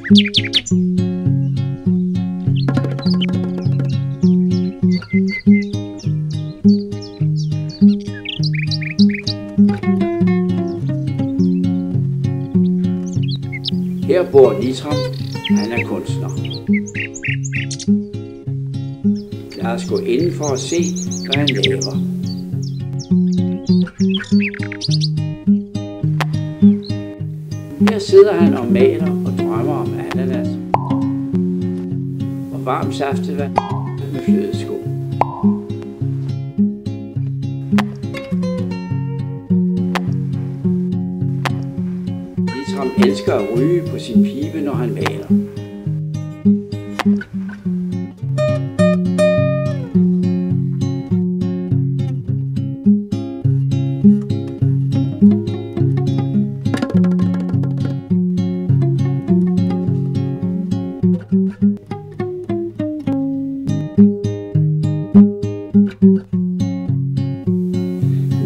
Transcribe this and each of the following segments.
Her bor Nitram, han er kunstner. Lad os gå indenfor og se, hvad han laver. Her sidder han og maler og drømmer om ananas og varmt saftevand med flødeskum. Nitram elsker at ryge på sin pibe, når han maler.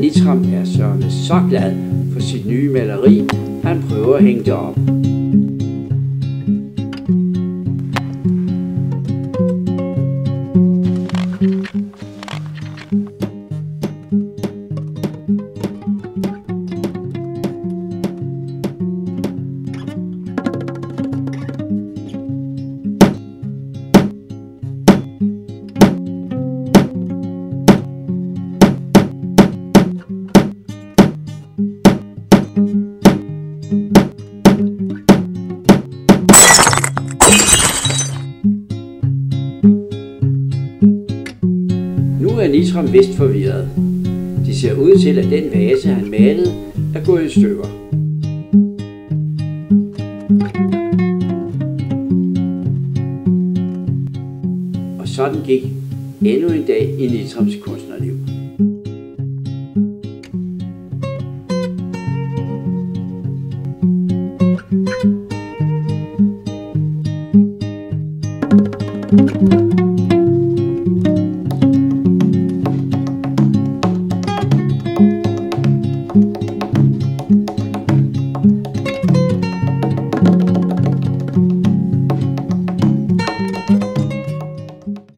Nitram er sørme så glad for sit nye maleri, han prøver at hænge det op. Nu er Nitram vist forvirret. Det ser ud til, at den vase, han malede, er gået i stykker. Og sådan gik endnu en dag i Nitrams kunstnerliv.